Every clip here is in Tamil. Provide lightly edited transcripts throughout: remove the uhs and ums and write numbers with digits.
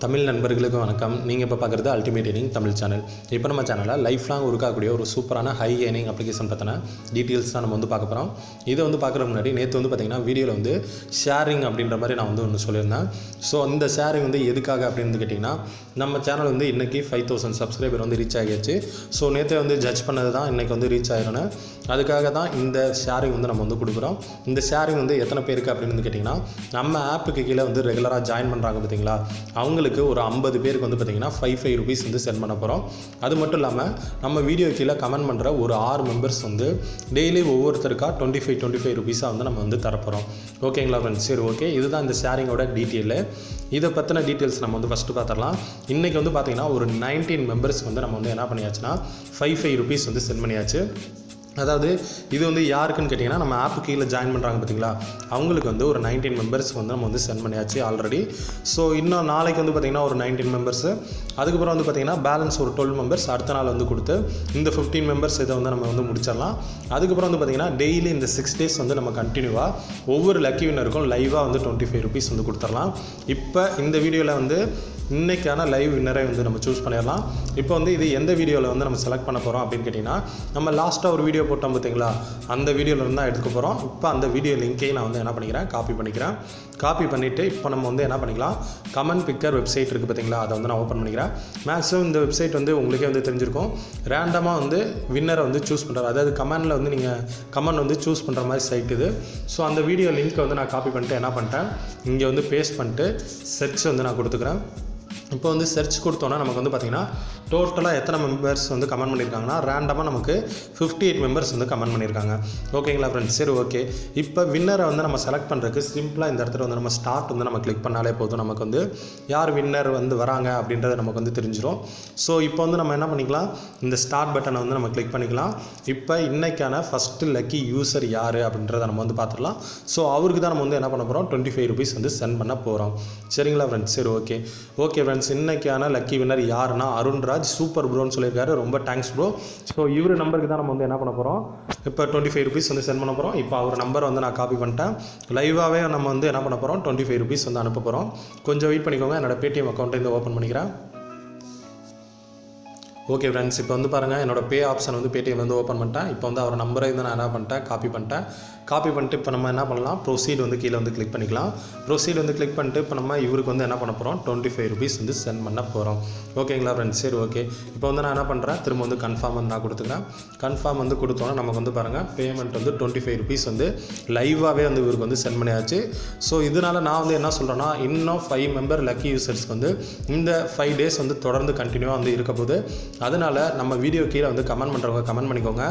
தமிழ் நண்பர்களுக்கு வணக்கம். நீங்கள் இப்போ பார்க்குறது அல்டிமேட் ஏர்னிங் தமிழ் சேனல். இப்போ நம்ம சேனலில் லைஃப் லாங் இருக்கக்கூடிய ஒரு சூப்பரான ஹை ஏர்னிங் அப்ளிகேஷன் பற்றின டீட்டெயில்ஸ் தான் நம்ம பார்க்க போகிறோம். இதை பார்க்குறதுக்கு முன்னாடி நேற்று பார்த்திங்கன்னா வீடியோவில் ஷேரிங் அப்படின்ற மாதிரி நான் ஒன்று சொல்லியிருந்தேன். ஸோ அந்த ஷேரிங் எதுக்காக அப்படின்னு கேட்டிங்கன்னா, நம்ம சேனல் இன்றைக்கி 5000 சப்ஸ்கிரைபர் ரீச் ஆகிடுச்சு. ஸோ நேற்று ஜட்ஜ் பண்ணது தான் இன்றைக்கி ரீச் ஆகிடணும். அதுக்காக தான் இந்த ஷேரிங் நம்ம கொடுக்குறோம். இந்த ஷேரிங் எத்தனை பேருக்கு அப்படின்னு கேட்டிங்கன்னா, நம்ம ஆப்புக்கு கீழே ரெகுலராக ஜாயின் பண்ணுறாங்க பார்த்தீங்களா, அவங்களுக்கு ஒரு 50 பேருக்கு பார்த்திங்கன்னா 5 ரூபீஸ் சென்ட் பண்ண போகிறோம். அது மட்டும் இல்லாமல் நம்ம வீடியோ கீழே கமெண்ட் பண்ணுற ஒரு 6 மெம்பர்ஸ் டெய்லி ஒவ்வொருத்தருக்கா 25 ரூபீஸாக நம்ம தரப்போகிறோம். ஓகேங்களா ஃப்ரெண்ட்ஸ்? சரி, ஓகே. இதுதான் இந்த ஷேரிங்கோட டீட்டெயிலு. இதை பற்றின டீட்டெயில்ஸ் நம்ம ஃபஸ்ட்டு பார்த்துடலாம். இன்றைக்கி பார்த்திங்கன்னா ஒரு 19 மெம்பர்ஸ்க்கு நம்ம என்ன பண்ணியாச்சுன்னா 5 ரூபீஸ் சென்ட் பண்ணியாச்சு. அதாவது இது யாருக்குன்னு கேட்டிங்கன்னா, நம்ம ஆப்பு கீழே ஜாயின் பண்ணுறாங்க பார்த்தீங்களா, அவங்களுக்கு ஒரு 19 மெம்பர்ஸ்க்கு நம்ம சென்ட் பண்ணியாச்சு ஆல்ரெடி. ஸோ இன்னும் நாளைக்கு பார்த்திங்கன்னா ஒரு 19 மெம்பர்ஸு, அதுக்கப்புறம் பார்த்திங்கன்னா பேலன்ஸ் ஒரு 12 மெம்பர்ஸ் அடுத்த நாள் கொடுத்து இந்த 15 மெம்பர்ஸ் இதை நம்ம முடிச்சிடலாம். அதுக்கப்புறம் பார்த்திங்கன்னா டெய்லி இந்த 6 டேஸ் நம்ம கண்டினியூவாக ஒவ்வொரு லக்கி வின்னருக்கும் லைவாக 25 ரூபீஸ் கொடுத்துடலாம். இப்போ இந்த வீடியோவில் இன்றைக்கான லைவ் வின்னரை நம்ம சூஸ் பண்ணிடலாம். இப்போ இது எந்த வீடியோவில் நம்ம செலக்ட் பண்ண போகிறோம் அப்படின்னு கேட்டிங்கன்னா, நம்ம லாஸ்ட்டாக ஒரு வீடியோ போட்டோம் பார்த்தீங்களா, அந்த வீடியோவில் தான் எடுத்துக்க போகிறோம். இப்போ அந்த வீடியோ லிங்க்கையும் நான் என்ன பண்ணிக்கிறேன், காப்பி பண்ணிக்கிறேன். காப்பி பண்ணிவிட்டு இப்போ நம்ம என்ன பண்ணிக்கலாம், கமெண்ட் பிக்கர் வெப்சைட் இருக்குது பார்த்தீங்களா, அதை நான் ஓப்பன் பண்ணிக்கிறேன். மேக்ஸிமம் இந்த வெப்சைட் உங்களுக்கே தெரிஞ்சிருக்கும். ரேண்டமாக வின்னரை சூஸ் பண்ணுறாரு. அதாவது கமெண்டில் நீங்கள் கமெண்ட் சூஸ் பண்ணுற மாதிரி சைட் இது. ஸோ அந்த வீடியோ லிங்க்கை நான் காப்பி பண்ணிட்டு என்ன பண்ணிட்டேன், இங்கே பேஸ்ட் பண்ணிட்டு சர்ச் நான் கொடுத்துக்கிறேன். இப்போ சர்ச் கொடுத்தோன்னா நமக்கு பார்த்திங்கன்னா டோட்டலாக எத்தனை மெம்பர்ஸ் கமெண்ட் பண்ணியிருக்காங்கன்னா, ரேண்டமாக நமக்கு 58 மெம்பர்ஸ் கமெண்ட் பண்ணியிருக்காங்க. ஓகேங்களா ஃப்ரெண்ட்ஸ்? சரி, ஓகே. இப்போ வின்னரை நம்ம செலக்ட் பண்ணுறதுக்கு சிம்பிளாக இந்த இடத்துல நம்ம ஸ்டார்ட் நம்ம கிளிக் பண்ணாலே போதும். நமக்கு யார் வின்னர் வராங்க அப்படின்றத நமக்கு தெரிஞ்சிடும். ஸோ இப்போ நம்ம என்ன பண்ணிக்கலாம், இந்த ஸ்டார்ட் பட்டனை நம்ம கிளிக் பண்ணிக்கலாம். இப்போ இன்றைக்கான ஃபஸ்ட்டு லக்கி யூசர் யார் அப்படின்றத நம்ம பார்த்துடலாம். ஸோ அவருக்கு தான் நம்ம என்ன பண்ண போகிறோம், 25 ரூபீஸ் சென்ட் பண்ண போகிறோம். சரிங்களா ஃப்ரெண்ட்ஸ்? சரி, ஓகே. ஓகே ஃப்ரெண்ட்ஸ், இன்றைக்கான லக்கி வின்னர் யாருன்னா அருண்ராஜ் சூப்பர் ப்ரோன்னு சொல்லியிருக்காரு. ரொம்ப தேங்க்ஸ் ப்ரோ. ஸோ இவர் நம்பருக்கு தான் நம்ம என்ன பண்ண போகிறோம், இப்போ 25 ரூபீஸ் சென்ட் பண்ண போகிறோம். இப்போ அவர் நம்பரை நான் காப்பி பண்ணிட்டேன். லைவாகவே நம்ம என்ன பண்ண போகிறோம், 25 ரூபீஸ் அனுப்ப போகிறோம். கொஞ்சம் வெயிட் பண்ணிக்கோங்க. என்னோட பேடிஎம் அக்கௌண்ட்டை ஓப்பன் பண்ணிக்கிறேன். ஓகே ஃப்ரெண்ட்ஸ், இப்போ பாருங்கள், என்னோடய பே ஆப்ஷன் பேடிஎம் ஓப்பன் பண்ணிட்டேன். இப்போ அவர் நம்பரை நான் என்ன பண்ணிட்டேன், காப்பி பண்ணிட்டேன். காப்பி பண்ணிட்டு இப்போ நம்ம என்ன பண்ணலாம், ப்ரொசீட் கீழே கிளிக் பண்ணிக்கலாம். ப்ரொசீட் கிளிக் பண்ணிட்டு இப்போ நம்ம இவருக்கு என்ன பண்ண போகிறோம், 25 ரூபீஸ் சென்ட் பண்ண போகிறோம். ஓகேங்களா ஃப்ரெண்ட்ஸ்? சரி, ஓகே. இப்போ நான் என்ன பண்ணுறேன், திரும்ப கன்ஃபார்ம் நான் கொடுத்துக்கிறேன். கன்ஃபார்ம் கொடுத்தோன்னா நமக்கு பாருங்கள், பேமெண்ட் 25 ரூபீஸ் லைவாகவே இவருக்கு சென்ட் பண்ணியாச்சு. ஸோ இதனால் நான் என்ன சொல்கிறேன்னா, இன்னும் 5 மெம்பர் லக்கி யூசர்ஸ்க்கு இந்த 5 டேஸ் தொடர்ந்து கண்டினியூவாக இருக்க போது. அதனால் நம்ம வீடியோ கீழே கமெண்ட் பண்ணுறவங்க கமெண்ட் பண்ணிக்கோங்க.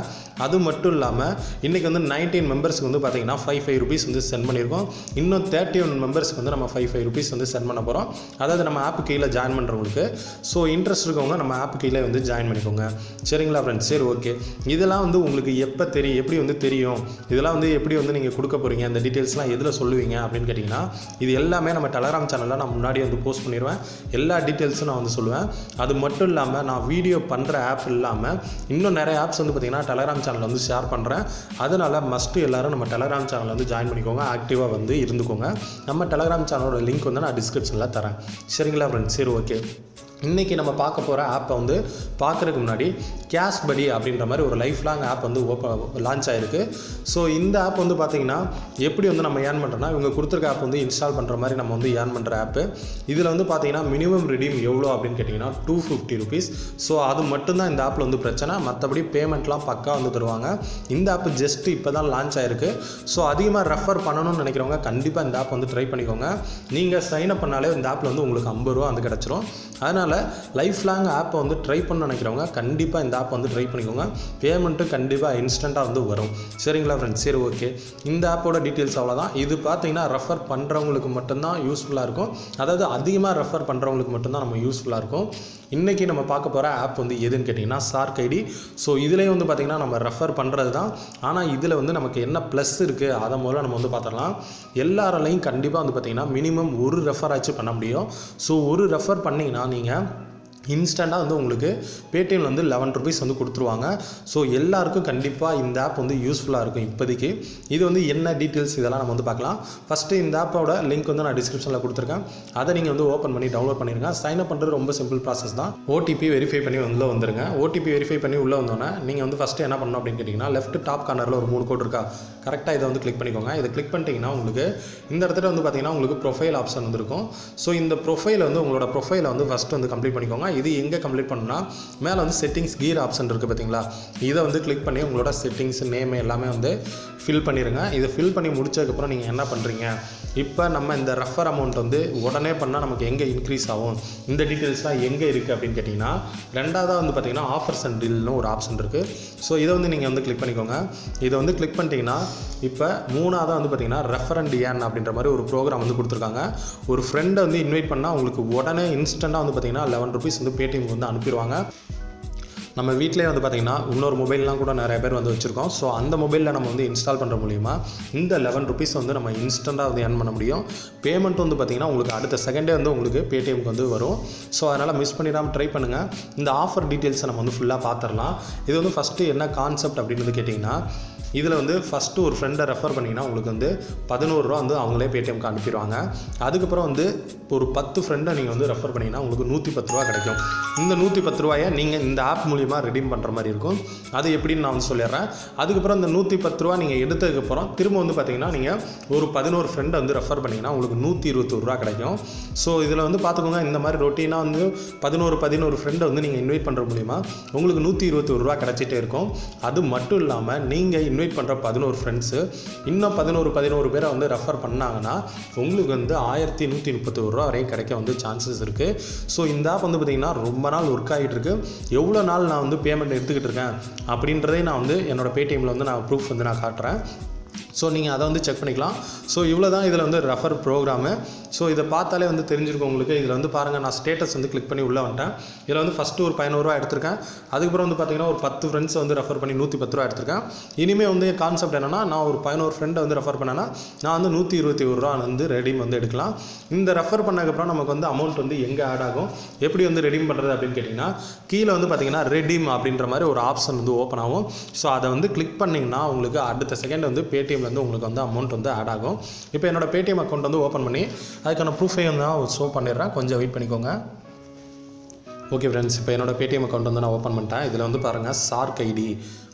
அது மட்டும் இல்லாமல் இன்றைக்கி 19 மெம்பர்ஸ்க்கு பார்த்தீங்கன்னா 5 ரூபீஸ் சென்ட் பண்ணியிருக்கோம். இன்னும் 31 மெம்பர்ஸ்க்கு நம்ம 5 ரூபீஸ் சென்ட் பண்ண போகிறோம். அதாவது நம்ம ஆப்பு கீழே ஜாயின் பண்ணுறவங்களுக்கு. ஸோ இன்ட்ரெஸ்ட் இருக்கவங்க நம்ம ஆப்பு கீழே ஜாயின் பண்ணிக்கோங்க. சரிங்களா ஃப்ரெண்ட்ஸ்? சரி, ஓகே. இதெல்லாம் உங்களுக்கு எப்போ தெரியும், எப்படி தெரியும், இதெல்லாம் எப்படி நீங்கள் கொடுக்க போகிறீங்க, இந்த டீட்டெயில்ஸ்லாம் எதில் சொல்லுவீங்க அப்படின்னு கேட்டிங்கன்னா, இது எல்லாமே நம்ம டெலகிராம் சேனலில் நான் முன்னாடி போஸ்ட் பண்ணிடுவேன். எல்லா டீட்டெயில்ஸும் நான் சொல்லுவேன். அது மட்டும் இல்லாமல் நான் வீடியோ பண்ணுற ஆப் இல்லாமல் இன்னும் நிறைய ஆப்ஸ் பார்த்திங்கன்னா டெலகிராம் சேனலில் ஷேர் பண்ணுறேன். அதனால் மஸ்ட்டு எல்லோரும் நம்ம டெலகிராம் சேனலில் ஜாயின் பண்ணிக்கோங்க. ஆக்டிவாக இருந்துக்கோங்க. நம்ம டெலகிராம் சேனலோட லிங்க் நான் டிஸ்கிரிப்ஷனில் தரேன். சரிங்களா ஃப்ரெண்ட்ஸ்? சரி, ஓகே. இன்றைக்கி நம்ம பார்க்க போகிற ஆப்பை பார்க்குறதுக்கு முன்னாடி கேஷ் படி அப்படின்ற மாதிரி ஒரு லைஃப் லாங் ஆப் லான்ச் ஆகிருக்கு. ஸோ இந்த ஆப் பார்த்திங்கன்னா எப்படி நம்ம ஏர்ன் பண்ணுறோன்னா, இவங்க கொடுத்துருக்க ஆப் இன்ஸ்டால் பண்ணுற மாதிரி நம்ம ஏர்ன் பண்ணுற ஆப்பு. இதில் பார்த்திங்கன்னா மினிமம் ரிடீம் எவ்வளோ அப்படின்னு கேட்டிங்கன்னா 250 ரூபீஸ். ஸோ அது மட்டும்தான் இந்த ஆப்பில் பிரச்சனை. மற்றபடி பேமெண்ட்லாம் பக்கா தருவாங்க. இந்த ஆப் ஜஸ்ட் இப்போ தான் லான்ச் ஆகிருக்கு. ஸோ அதிகமாக ரெஃபர் பண்ணணும்னு நினைக்கிறவங்க கண்டிப்பாக இந்த ஆப் ட்ரை பண்ணிக்கோங்க. நீங்கள் சைன் அப் பண்ணாலே இந்த ஆப்பில் உங்களுக்கு 50 ரூபா கிடச்சிரும். அதனால் லைஃப் லாங் ஆப்பை ட்ரை பண்ண நினைக்கிறவங்க கண்டிப்பாக இந்த ஆப் ட்ரை பண்ணிக்கோங்க. பேமெண்ட்டு கண்டிப்பாக இன்ஸ்டண்ட்டாக வரும். சரிங்களா ஃப்ரெண்ட்ஸ்? சரி, ஓகே. இந்த ஆப்போட டீட்டெயில்ஸ் அவ்வளோதான். இது பார்த்தீங்கன்னா ரெஃபர் பண்ணுறவங்களுக்கு மட்டும்தான் யூஸ்ஃபுல்லாக இருக்கும். அதாவது அதிகமாக ரெஃபர் பண்ணுறவங்களுக்கு மட்டும்தான் நம்ம யூஸ்ஃபுல்லாக இருக்கும். இன்றைக்கி நம்ம பார்க்க போகிற ஆப் எதுன்னு கேட்டிங்கன்னா ஷார்க் ஐடி. ஸோ இதிலே பார்த்திங்கன்னா நம்ம ரெஃபர் பண்ணுறது தான். ஆனால் இதில் நமக்கு என்ன ப்ளஸ் இருக்குது அதை முதல்ல நம்ம பார்த்துடலாம். எல்லாராலையும் கண்டிப்பாக பார்த்திங்கன்னா மினிமம் ஒரு ரெஃபர் ஆச்சு பண்ண முடியும். ஸோ ஒரு ரெஃபர் பண்ணிங்கன்னா நீங்கள் இன்ஸ்டண்ட்டாக வந்து உங்களுக்கு பேடிஎம்ல வந்து 11 ருபீஸ் வந்து கொடுத்துருவாங்க. ஸோ எல்லாருக்கும் கண்டிப்பாக இந்த ஆப் வந்து யூஸ்ஃபுல்லாக இருக்கும் இப்போதைக்கு. இது வந்து என்ன டீட்டெயில்ஸ் இதெல்லாம் நம்ம வந்து பார்க்கலாம். ஃபஸ்ட்டு இந்த ஆப்போட லிங்க் வந்து நான் டிஸ்கிரிப்ஷனில் கொடுத்துருக்கேன். அதை நீங்கள் வந்து ஓப்பன் பண்ணி டவுன்லோட் பண்ணிடுங்க. சைன் அப் பண்ணுறது ரொம்ப சிம்பிள் ப்ராசஸ் தான். ஓடிபி வெரிஃபை பண்ணி உள்ளே வந்துருங்க. ஓடிபி வெரிஃபை பண்ணி உள்ளே வந்தோன்னே நீங்கள் வந்து ஃபஸ்ட்டு என்ன பண்ணணும் அப்படின்னு கேட்டிங்கன்னா, லெஃப்ட் டாப் கார்னரில் ஒரு 3 கோட் இருக்கா, கரெக்டாக இதை வந்து கிளிக் பண்ணிக்கோங்க. இதை கிளிக் பண்ணிட்டீங்கன்னா உங்களுக்கு இந்த இடத்துல வந்து பார்த்தீங்கன்னா உங்களுக்கு ப்ரொஃபைல் ஆப்ஷன் வந்துருக்கும். ஸோ இந்த ப்ரொஃபைலை வந்து உங்களோட ப்ரொஃபைலை வந்து ஃபஸ்ட்டு வந்து கம்ப்ளீட் பண்ணிக்கோங்க. இது எங்கே கம்ப்ளீட் பண்ணணும்னா, மேலே வந்து செட்டிங்ஸ் கீர் ஆப்ஷன் இருக்குது பார்த்தீங்களா, இதை வந்து கிளிக் பண்ணி உங்களோட செட்டிங்ஸ் நேம் எல்லாமே வந்து ஃபில் பண்ணிடுங்க. இதை ஃபில் பண்ணி முடிச்சதுக்கப்புறம் நீங்கள் என்ன பண்ணுறீங்க, இப்போ நம்ம இந்த ரெஃபர் அமௌண்ட் வந்து உடனே பண்ணால் நமக்கு எங்கே இன்க்ரீஸ் ஆகும், இந்த டீட்டெயில்ஸ்லாம் எங்கே இருக்குது அப்படின்னு கேட்டிங்கன்னா, ரெண்டாவதாக வந்து பார்த்தீங்கன்னா ஆஃபர்ஸ் அண்ட் டீல்னு ஒரு ஆப்ஷன் இருக்குது. ஸோ இதை வந்து நீங்கள் வந்து கிளிக் பண்ணிக்கோங்க. இதை வந்து கிளிக் பண்ணிட்டீங்கன்னா இப்போ மூணாவதாக வந்து பார்த்தீங்கன்னா ரெஃபர் அண்ட் ஏர்ன் அப்படின்ற மாதிரி ஒரு ப்ரோக்ராம் வந்து கொடுத்துருக்காங்க. ஒரு ஃப்ரெண்டை வந்து இன்வைட் பண்ணால் உங்களுக்கு உடனே இன்ஸ்டண்ட்டாக வந்து பார்த்தீங்கன்னா 11 ருபீஸ் வந்து பேடிஎம் வந்து அனுப்பிடுவாங்க. நம்ம வீட்டிலே வந்து பார்த்திங்கன்னா இன்னொரு மொபைல்லாம் கூட நிறைய பேர் வந்து வச்சுருக்கோம். ஸோ அந்த மொபைலில் நம்ம வந்து இன்ஸ்டால் பண்ணுற மூலிமா இந்த 11 ருபீஸ் வந்து நம்ம இன்ஸ்டண்ட்டாக வந்து ஏர்ன் பண்ண முடியும். பேமெண்ட் வந்து பார்த்திங்கன்னா உங்களுக்கு அடுத்த செகண்டே வந்து உங்களுக்கு பேடிஎம்க்கு வந்து வரும். ஸோ அதனால் மிஸ் பண்ணிடாமல் ட்ரை பண்ணுங்கள். இந்த ஆஃபர் டீட்டெயில்ஸை நம்ம வந்து ஃபுல்லாக பார்த்துடலாம். இது வந்து ஃபஸ்ட்டு என்ன கான்செப்ட் அப்படின்னு கேட்டிங்கன்னா, இதில் வந்து ஃபஸ்ட்டு ஒரு ஃப்ரெண்டை ரெஃபர் பண்ணிங்கன்னா உங்களுக்கு வந்து 11 ரூபா வந்து அவங்களே பேடிஎம்க்கு அனுப்பிடுவாங்க. அதுக்கப்புறம் வந்து ஒரு 10 ஃப்ரெண்டை நீங்கள் வந்து ரெஃபர் பண்ணிங்கன்னா உங்களுக்கு 110 ரூபா கிடைக்கும். இந்த 110 ரூபாயை நீங்கள் இந்த ஆப் மூலிமா ரெடீம் பண்ணுற மாதிரி இருக்கும். அது எப்படின்னு நான் வந்து சொல்லிடுறேன். அதுக்கப்புறம் இந்த 110 ரூபா நீங்கள் எடுத்ததுக்கப்புறம் திரும்ப வந்து பார்த்தீங்கன்னா நீங்கள் ஒரு 11 ஃப்ரெண்டை வந்து ரெஃபர் பண்ணிங்கன்னா உங்களுக்கு 121 ரூபா கிடைக்கும். ஸோ இதில் வந்து பார்த்துக்கோங்க, இந்த மாதிரி ரொட்டீனாக வந்து 11 ஃப்ரெண்டை வந்து நீங்கள் இன்வைட் பண்ணுற மூலிமா உங்களுக்கு 121 ரூபா கிடச்சிட்டே இருக்கும். அது மட்டும் இல்லாமல் நீங்கள் இன்வைட் பண்ணுற 11 ஃப்ரெண்ட்ஸு இன்னும் 11 பேரை வந்து ரெஃபர் பண்ணாங்கன்னா உங்களுக்கு வந்து 1131 ரூபா வரையும் கிடைக்க வந்து சான்சஸ் இருக்குது. ஸோ இந்த ஆப் வந்து பார்த்திங்கன்னா ரொம்ப நாள் ஒர்க் ஆகிட்டு இருக்கு. எவ்வளோ நாள் நான் வந்து பேமெண்ட் எடுத்துக்கிட்டு இருக்கேன் அப்படின்றதே நான் வந்து என்னோடய பேடிஎம்மில் வந்து நான் ப்ரூஃப் வந்து நான் காட்டுறேன். ஸோ நீங்கள் அதை வந்து செக் பண்ணிக்கலாம். ஸோ இவ்வளோ தான் இதில் வந்து ரெஃபர் ப்ரோக்ராமு. ஸோ இதை பார்த்தாலே வந்து தெரிஞ்சிருக்கும் உங்களுக்கு. இதில் வந்து பாருங்கள், நான் ஸ்டேட்டஸ் வந்து கிளிக் பண்ணி உள்ளே வந்துட்டேன். இதில் வந்து ஃபஸ்ட்டு ஒரு 11 ரூபா எடுத்திருக்கேன். அதுக்கப்புறம் வந்து பார்த்திங்கன்னா ஒரு 10 ஃப்ரெண்ட்ஸை வந்து ரெஃபர் பண்ணி 110 ரூபா எடுத்திருக்கேன். இனிமேல் வந்து கான்செப்ட் என்னென்னா, நான் ஒரு 11 ஃப்ரெண்டை வந்து ரெஃபர் பண்ணேன்னா நான் வந்து 121 ரூபா வந்து ரெடீம் வந்து எடுக்கலாம். இந்த ரெஃபர் பண்ணதுக்கப்புறம் நமக்கு வந்து அமௌண்ட் வந்து எங்கே ஆட் ஆகும், எப்படி வந்து ரெடீம் பண்ணுறது அப்படின்னு கேட்டிங்கன்னா, கீழே வந்து பார்த்திங்கன்னா ரெடீம் அப்படின்ற மாதிரி ஒரு ஆப்ஷன் வந்து ஓப்பன் ஆகும். ஸோ அதை வந்து கிளிக் பண்ணிங்கன்னா உங்களுக்கு அடுத்த செகண்ட் வந்து பேடிஎம் வந்து உங்களுக்கு வந்து அமௌண்ட் வந்து ஆட் ஆகும். இப்போ என்னோட பேடிஎம் அக்கௌண்ட் வந்து ஓப்பன் பண்ணி அதுக்கான ப்ரூஃபை வந்து நான் ஷோ பண்ணிடுறேன். கொஞ்சம் வெயிட் பண்ணிக்கோங்க. ஓகே ஃப்ரெண்ட்ஸ், இப்போ என்னோட பேடிஎம் அக்கௌண்ட் வந்து நான் ஓப்பன் பண்ணிட்டேன். இதில் வந்து பாருங்கள் சார்க் ஐடி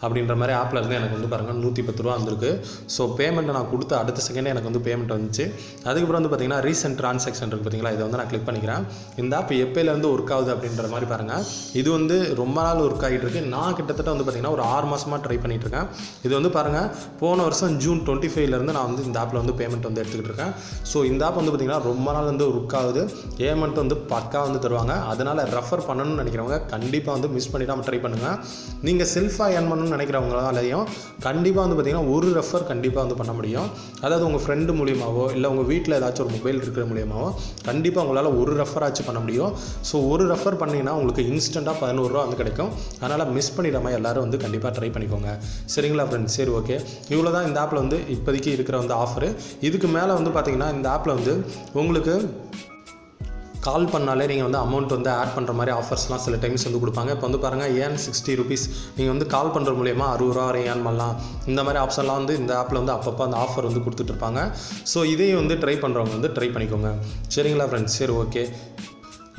அப்படின்ற மாதிரி ஆப்பில் இருந்து எனக்கு வந்து பாருங்கள் 110 ரூபா வந்திருக்கு. ஸோ பேமெண்ட்டை நான் கொடுத்த அடுத்த செகண்டே எனக்கு வந்து பேமெண்ட் வந்துச்சு. அதுக்கப்புறம் வந்து பார்த்திங்கன்னா ரீசெண்ட் ட்ரான்சாக்ஷன் இருக்குது பார்த்தீங்களா, இதை வந்து நான் கிளிக் பண்ணிக்கிறேன். இந்த ஆப் எப்போலேருந்து ஒர்க் ஆகுது அப்படின்ற மாதிரி பாருங்கள். இது வந்து ரொம்ப நாள் ஒர்க் ஆகிட்டு இருக்கு. நான் கிட்டத்தட்ட வந்து பார்த்திங்கன்னா ஒரு 6 மாதமாக ட்ரை பண்ணிகிட்டு இருக்கேன். இது வந்து பாருங்கள், போன வருஷம் ஜூன் 25 நான் வந்து இந்த ஆப்பில் வந்து பேமெண்ட் வந்து எடுத்துக்கிட்டு இருக்கேன். ஸோ இந்த ஆப் வந்து பார்த்திங்கன்னா ரொம்ப நாள் வந்து ஒர்க் ஆகுது. பேமெண்ட் வந்து பக்கா வந்து தருவாங்க. அதனால் ரெஃபர் பண்ணணும்னு நினைக்கிறவங்க கண்டிப்பாக வந்து மிஸ் பண்ணிடாமல் ட்ரை பண்ணுங்கள். நீங்கள் செல்ஃபாக ஏர்ன் பண்ணணும்னு நினைக்கிறவங்களாலையும் கண்டிப்பாக வந்து பார்த்திங்கன்னா ஒரு ரெஃபர் கண்டிப்பாக வந்து பண்ண முடியும். அதாவது உங்கள் ஃப்ரெண்டு மூலியமாவோ இல்லை உங்கள் வீட்டில் ஏதாச்சும் ஒரு மொபைல் இருக்கிற மூலியமாவோ கண்டிப்பாக உங்களால் ஒரு ரெஃபர் ஆச்சு பண்ண முடியும். ஸோ ஒரு ரெஃபர் பண்ணிங்கன்னா உங்களுக்கு இன்ஸ்டண்ட்டாக 11 ரூபா வந்து கிடைக்கும். அதனால் மிஸ் பண்ணிடாமல் எல்லோரும் வந்து கண்டிப்பாக ட்ரை பண்ணிக்கோங்க. சரிங்களா ஃப்ரெண்ட்ஸ்? சரி, ஓகே. இவ்வளோ தான் இந்த ஆப்பில் வந்து இப்போதைக்கு இருக்கிற வந்து ஆஃபரு. இதுக்கு மேலே வந்து பார்த்திங்கன்னா இந்த ஆப்பில் வந்து உங்களுக்கு கால் பண்ணாலே நீங்கள் வந்து அமௌண்ட் வந்து ஆட் பண்ணுற மாதிரி ஆஃபர்ஸ்லாம் சில டைம்ஸ் வந்து கொடுப்பாங்க. இப்போ வந்து பாருங்கள், ஏன் 60 ருபீஸ் நீங்கள் வந்து கால் பண்ணுற மூலியமாக 60 ரூபா வரை ஏர்ன் பண்ணலாம். இந்த மாதிரி ஆப்ஷன்லாம் வந்து இந்த ஆப்பில் வந்து அப்பப்போ அந்த ஆஃபர் வந்து கொடுத்துட்ருப்பாங்க. ஸோ இதையும் வந்து ட்ரை பண்ணுறவங்க வந்து ட்ரை பண்ணிக்கோங்க. சரிங்களா ஃப்ரெண்ட்ஸ்? சரி, ஓகே.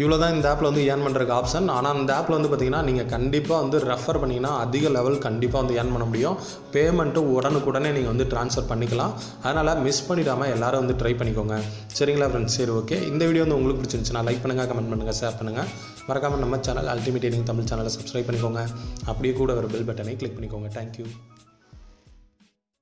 இவ்வளோ தான் இந்த ஆப்பில் வந்து ஏர்ன் பண்ணுறதுக்கு ஆப்ஷன். ஆனால் இந்த ஆப்பில் வந்து பார்த்திங்கன்னா நீங்கள் கண்டிப்பாக வந்து ரெஃபர் பண்ணிங்கன்னா அதிக லெவல் கண்டிப்பாக வந்து ஏர்ன் பண்ண முடியும். பேமெண்ட்டும் உடனுக்குடனே நீங்கள் வந்து ட்ரான்ஸ்ஃபர் பண்ணிக்கலாம். அதனால் மிஸ் பண்ணிடாமல் எல்லோரும் வந்து ட்ரை பண்ணிக்கோங்க. சரிங்களா ஃப்ரெண்ட்ஸ்? சரி, ஓகே. இந்த வீடியோ வந்து உங்களுக்கு பிடிச்சிருந்துச்சுன்னா லைக் பண்ணுங்கள், கமெண்ட் பண்ணுங்கள், ஷேர் பண்ணுங்கள். மறக்காமல் நம்ம சேனல் அல்டிமேட் ஏர்னிங் தமிழ் சேனலை சப்ஸ்கிரைப் பண்ணிக்கோங்க. அப்படியே கூட ஒரு பெல் பட்டனை கிளிக் பண்ணிக்கோங்க. தேங்க்யூ.